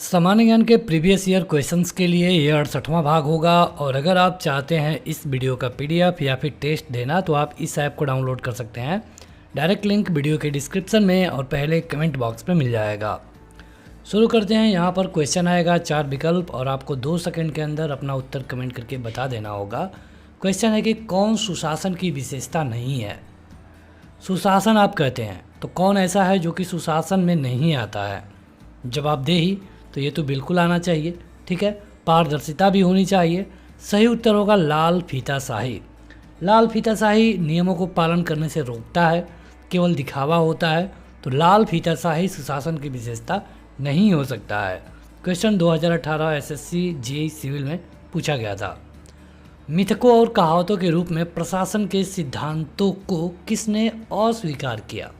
सामान्य ज्ञान के प्रीवियस ईयर क्वेश्चंस के लिए ये 68वां भाग होगा। और अगर आप चाहते हैं इस वीडियो का पीडीएफ या फिर टेस्ट देना तो आप इस ऐप को डाउनलोड कर सकते हैं। डायरेक्ट लिंक वीडियो के डिस्क्रिप्शन में और पहले कमेंट बॉक्स में मिल जाएगा। शुरू करते हैं। यहाँ पर क्वेश्चन आएगा 4 विकल्प और आपको 2 सेकंड के अंदर अपना उत्तर कमेंट करके बता देना होगा। क्वेश्चन है कि कौन सुशासन की विशेषता नहीं है। सुशासन आप कहते हैं तो कौन ऐसा है जो कि सुशासन में नहीं आता है। जवाबदेही तो ये तो बिल्कुल आना चाहिए, ठीक है। पारदर्शिता भी होनी चाहिए। सही उत्तर होगा लाल फीताशाही। लाल फीताशाही नियमों को पालन करने से रोकता है, केवल दिखावा होता है। तो लाल फीताशाही सुशासन की विशेषता नहीं हो सकता है। क्वेश्चन 2018 एसएससी जेईई सिविल में पूछा गया था। मिथकों और कहावतों के रूप में प्रशासन के सिद्धांतों को किसने अस्वीकार किया।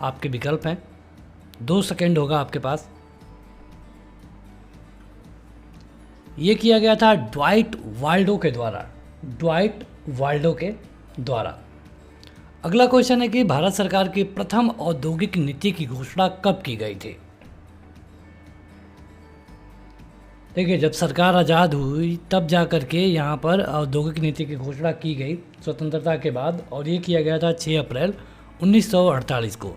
आपके विकल्प हैं, 2 सेकंड होगा आपके पास। ये किया गया था ड्वाइट वाल्डो के द्वारा। ड्वाइट वाल्डो के द्वारा। अगला क्वेश्चन है कि भारत सरकार की प्रथम औद्योगिक नीति की घोषणा कब की गई थी। देखिए, जब सरकार आज़ाद हुई तब जा कर के यहाँ पर औद्योगिक नीति की घोषणा की गई स्वतंत्रता के बाद, और ये किया गया था 6 अप्रैल 1948 को।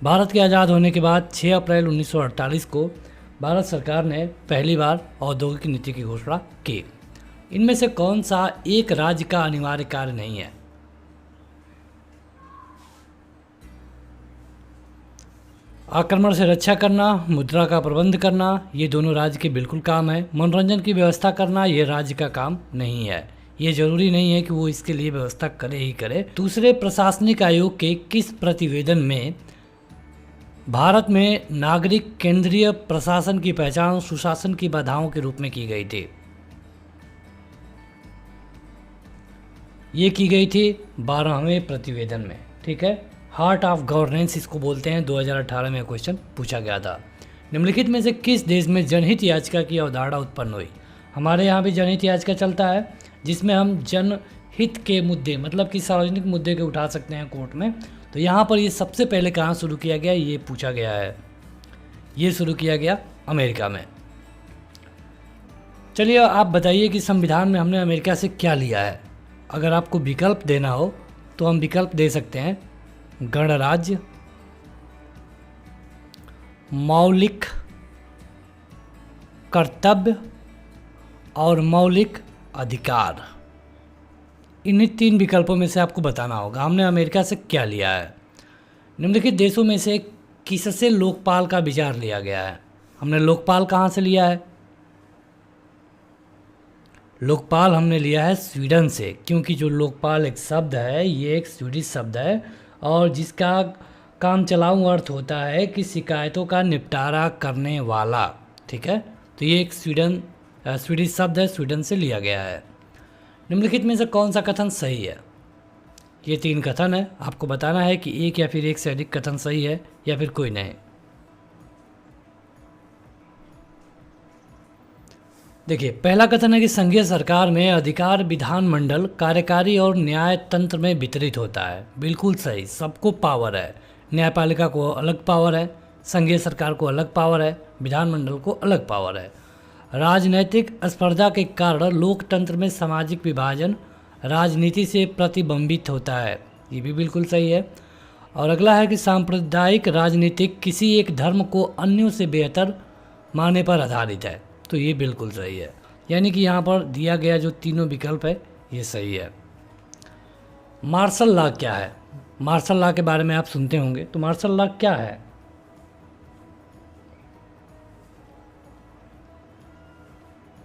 भारत के आज़ाद होने के बाद 6 अप्रैल 1948 को भारत सरकार ने पहली बार औद्योगिक नीति की घोषणा की। इनमें से कौन सा एक राज्य का अनिवार्य कार्य नहीं है। आक्रमण से रक्षा करना, मुद्रा का प्रबंध करना, ये दोनों राज्य के बिल्कुल काम है। मनोरंजन की व्यवस्था करना, ये राज्य का काम नहीं है। ये जरूरी नहीं है कि वो इसके लिए व्यवस्था करे ही करे। दूसरे प्रशासनिक आयोग के किस प्रतिवेदन में भारत में नागरिक केंद्रीय प्रशासन की पहचान सुशासन की बाधाओं के रूप में की गई थी। ये की गई थी 12वें प्रतिवेदन में, ठीक है। हार्ट ऑफ गवर्नेंस इसको बोलते हैं। 2018 में क्वेश्चन पूछा गया था। निम्नलिखित में से किस देश में जनहित याचिका की अवधारणा उत्पन्न हुई। हमारे यहाँ भी जनहित याचिका चलता है, जिसमें हम जनहित के मुद्दे मतलब कि सार्वजनिक मुद्दे के उठा सकते हैं कोर्ट में। तो यहाँ पर ये सबसे पहले कहाँ शुरू किया गया, ये पूछा गया है। ये शुरू किया गया अमेरिका में। चलिए आप बताइए कि संविधान में हमने अमेरिका से क्या लिया है। अगर आपको विकल्प देना हो तो हम विकल्प दे सकते हैं। गणराज्य, मौलिक कर्तव्य और मौलिक अधिकार। इन्हीं 3 विकल्पों में से आपको बताना होगा हमने अमेरिका से क्या लिया है। निम्नलिखित देशों में से किससे लोकपाल का विचार लिया गया है। हमने लोकपाल कहाँ से लिया है। लोकपाल हमने लिया है स्वीडन से, क्योंकि जो लोकपाल एक शब्द है ये एक स्वीडिश शब्द है और जिसका काम चलाऊ अर्थ होता है कि शिकायतों का निपटारा करने वाला, ठीक है। तो ये एक स्वीडिश शब्द है, स्वीडन से लिया गया है। निम्नलिखित में से कौन सा कथन सही है। ये 3 कथन है, आपको बताना है कि एक या फिर एक से अधिक कथन सही है या फिर कोई नहीं। देखिए, पहला कथन है कि संघीय सरकार में अधिकार विधानमंडल, कार्यकारी और न्याय तंत्र में वितरित होता है। बिल्कुल सही, सबको पावर है। न्यायपालिका को अलग पावर है, संघीय सरकार को अलग पावर है, विधानमंडल को अलग पावर है। राजनैतिक स्पर्धा के कारण लोकतंत्र में सामाजिक विभाजन राजनीति से प्रतिबिंबित होता है। ये भी बिल्कुल सही है। और अगला है कि सांप्रदायिक राजनीति किसी एक धर्म को अन्यों से बेहतर मानने पर आधारित है। तो ये बिल्कुल सही है। यानी कि यहाँ पर दिया गया जो तीनों विकल्प है ये सही है। मार्शल लॉ क्या है। मार्शल लॉ के बारे में आप सुनते होंगे, तो मार्शल लॉ क्या है।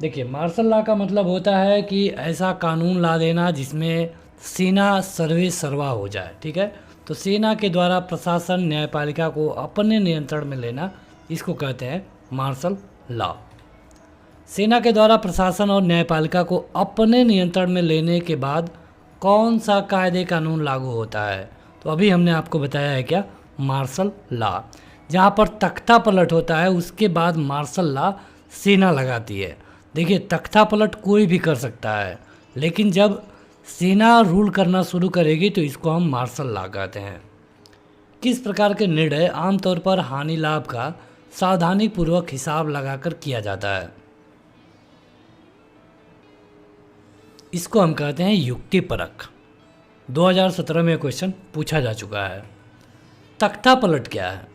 देखिए, मार्शल लॉ का मतलब होता है कि ऐसा कानून ला देना जिसमें सेना सर्वे सर्वा हो जाए, ठीक है। तो सेना के द्वारा प्रशासन न्यायपालिका को अपने नियंत्रण में लेना, इसको कहते हैं मार्शल लॉ। सेना के द्वारा प्रशासन और न्यायपालिका को अपने नियंत्रण में लेने के बाद कौन सा कायदे कानून लागू होता है। तो अभी हमने आपको बताया है क्या, मार्शल लॉ। जहाँ पर तख्ता पलट होता है उसके बाद मार्शल लॉ सेना लगाती है। देखिए, तख्ता पलट कोई भी कर सकता है, लेकिन जब सेना रूल करना शुरू करेगी तो इसको हम मार्शल लॉ कहते हैं। किस प्रकार के निर्णय आमतौर पर हानि लाभ का सावधानीपूर्वक हिसाब लगाकर किया जाता है। इसको हम कहते हैं युक्तिपरक। 2017 में क्वेश्चन पूछा जा चुका है। तख्ता पलट क्या है?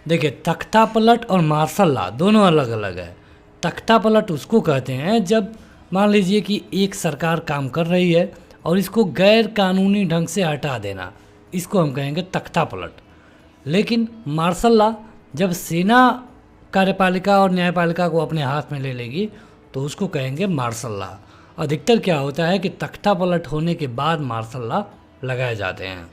देखिए, तख्ता पलट और मार्शल लॉ दोनों अलग अलग है। तख्ता पलट उसको कहते हैं जब मान लीजिए कि एक सरकार काम कर रही है और इसको गैर कानूनी ढंग से हटा देना, इसको हम कहेंगे तख्ता पलट। लेकिन मार्शल लॉ जब सेना कार्यपालिका और न्यायपालिका को अपने हाथ में ले लेगी तो उसको कहेंगे मार्शल लॉ। अधिकतर क्या होता है कि तख्ता पलट होने के बाद मार्शल लॉ लगाए जाते हैं।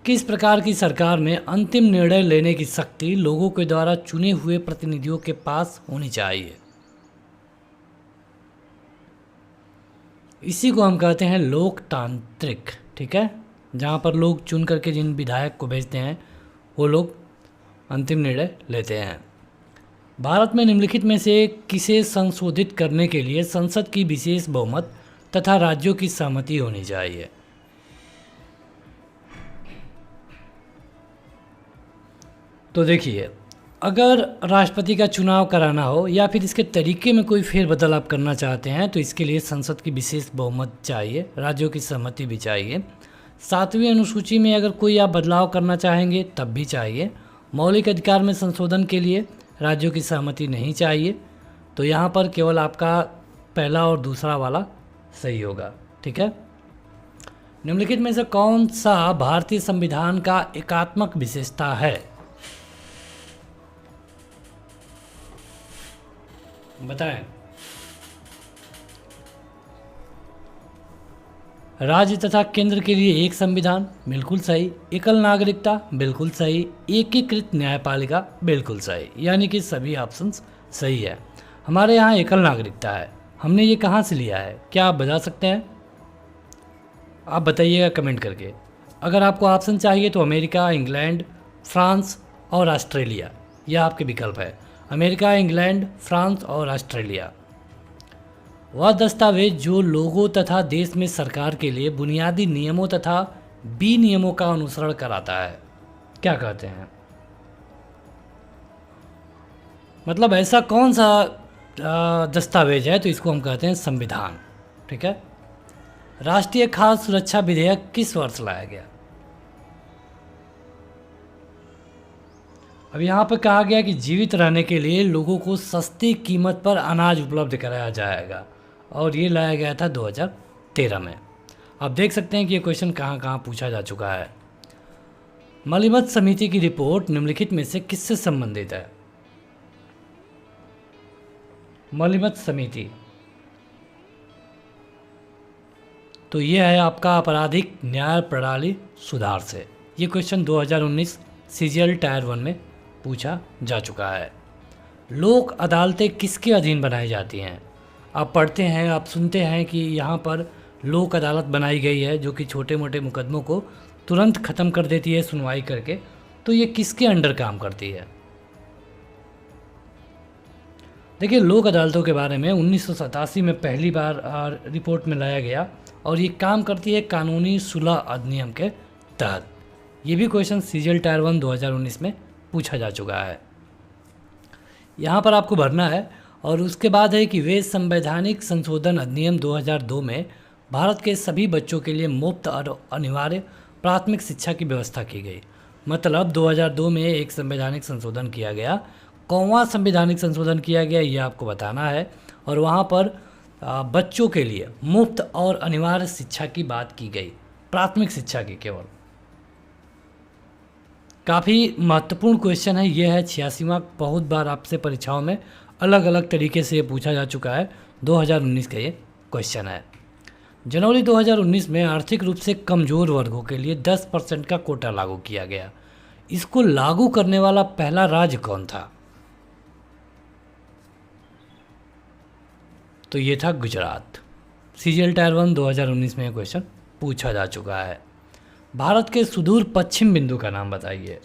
किस प्रकार की सरकार में अंतिम निर्णय लेने की शक्ति लोगों के द्वारा चुने हुए प्रतिनिधियों के पास होनी चाहिए? इसी को हम कहते हैं लोकतांत्रिक। ठीक है, जहाँ पर लोग चुन करके जिन विधायक को भेजते हैं वो लोग अंतिम निर्णय लेते हैं। भारत में निम्नलिखित में से किसे संशोधित करने के लिए संसद की विशेष बहुमत तथा राज्यों की सहमति होनी चाहिए? तो देखिए, अगर राष्ट्रपति का चुनाव कराना हो या फिर इसके तरीके में कोई फेरबदल आप करना चाहते हैं तो इसके लिए संसद की विशेष बहुमत चाहिए, राज्यों की सहमति भी चाहिए। 7वीं अनुसूची में अगर कोई आप बदलाव करना चाहेंगे तब भी चाहिए। मौलिक अधिकार में संशोधन के लिए राज्यों की सहमति नहीं चाहिए। तो यहाँ पर केवल आपका पहला और दूसरा वाला सही होगा। ठीक है, निम्नलिखित में से कौन सा भारतीय संविधान का एकात्मक विशेषता है? बताएं। राज्य तथा केंद्र के लिए एक संविधान, बिल्कुल सही। एकल नागरिकता, बिल्कुल सही। एकीकृत न्यायपालिका, बिल्कुल सही। यानी कि सभी ऑप्शंस सही है। हमारे यहाँ एकल नागरिकता है। हमने ये कहाँ से लिया है, क्या आप बता सकते हैं? आप बताइएगा कमेंट करके। अगर आपको ऑप्शन चाहिए तो अमेरिका, इंग्लैंड, फ्रांस और ऑस्ट्रेलिया, यह आपके विकल्प है। अमेरिका, इंग्लैंड, फ्रांस और ऑस्ट्रेलिया। वह दस्तावेज जो लोगों तथा देश में सरकार के लिए बुनियादी नियमों तथा विनियमों का अनुसरण कराता है, क्या कहते हैं? मतलब ऐसा कौन सा दस्तावेज है? तो इसको हम कहते हैं संविधान। ठीक है, राष्ट्रीय खाद्य सुरक्षा विधेयक किस वर्ष लाया गया? अब यहाँ पर कहा गया कि जीवित रहने के लिए लोगों को सस्ती कीमत पर अनाज उपलब्ध कराया जाएगा और ये लाया गया था 2013 में। आप देख सकते हैं कि ये क्वेश्चन कहाँ कहाँ पूछा जा चुका है। मलिमत समिति की रिपोर्ट निम्नलिखित में से किससे संबंधित है? मलिमत समिति, तो ये है आपका आपराधिक न्याय प्रणाली सुधार से। ये क्वेश्चन 2019 CGL टायर 1 में पूछा जा चुका है। लोक अदालतें किसके अधीन बनाई जाती हैं? आप पढ़ते हैं, आप सुनते हैं कि यहाँ पर लोक अदालत बनाई गई है जो कि छोटे मोटे मुकदमों को तुरंत ख़त्म कर देती है सुनवाई करके। तो ये किसके अंडर काम करती है? देखिए, लोक अदालतों के बारे में 1987 में पहली बार रिपोर्ट में लाया गया और ये काम करती है कानूनी सुलह अधिनियम के तहत। ये भी क्वेश्चन CGL टायर 1 2019 में पूछा जा चुका है। यहाँ पर आपको भरना है। और उसके बाद है कि वे संवैधानिक संशोधन अधिनियम 2002 में भारत के सभी बच्चों के लिए मुफ्त और अनिवार्य प्राथमिक शिक्षा की व्यवस्था की गई। मतलब 2002 में एक संवैधानिक संशोधन किया गया। कौनवा संवैधानिक संशोधन किया गया ये आपको बताना है। और वहाँ पर बच्चों के लिए मुफ्त और अनिवार्य शिक्षा की बात की गई, प्राथमिक शिक्षा की केवल। काफ़ी महत्वपूर्ण क्वेश्चन है ये है 86वां। बहुत बार आपसे परीक्षाओं में अलग अलग तरीके से ये पूछा जा चुका है। 2019 का ये क्वेश्चन है। जनवरी 2019 में आर्थिक रूप से कमज़ोर वर्गों के लिए 10% का कोटा लागू किया गया। इसको लागू करने वाला पहला राज्य कौन था? तो ये था गुजरात। CGL टायर 1 2019 में ये क्वेश्चन पूछा जा चुका है। भारत के सुदूर पश्चिम बिंदु का नाम बताइए।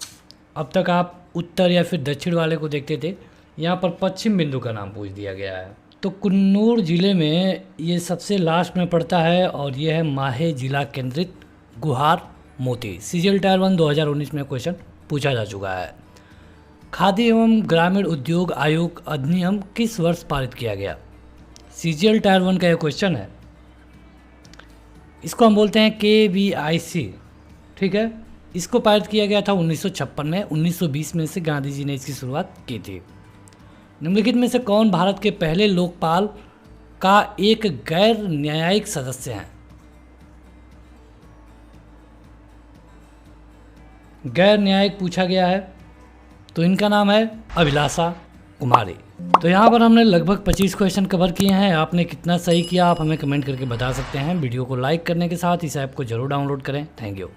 अब तक आप उत्तर या फिर दक्षिण वाले को देखते थे, यहाँ पर पश्चिम बिंदु का नाम पूछ दिया गया है। तो कन्नौज ज़िले में ये सबसे लास्ट में पड़ता है और ये है माहे जिला केंद्रित गुहार मोती। सीजीएल टायर 1 2019 में क्वेश्चन पूछा जा चुका है। खादी एवं ग्रामीण उद्योग आयोग अधिनियम किस वर्ष पारित किया गया? सीजीएल टायर 1 का यह क्वेश्चन है। इसको हम बोलते हैं KVIC, ठीक है। इसको पारित किया गया था 1956 में। 1920 में से गांधी जी ने इसकी शुरुआत की थी। निम्नलिखित में से कौन भारत के पहले लोकपाल का एक गैर न्यायिक सदस्य है? गैर न्यायिक पूछा गया है, तो इनका नाम है अभिलाषा कुमारी। तो यहाँ पर हमने लगभग 25 क्वेश्चन कवर किए हैं। आपने कितना सही किया आप हमें कमेंट करके बता सकते हैं। वीडियो को लाइक करने के साथ इस ऐप को जरूर डाउनलोड करें। Thank you.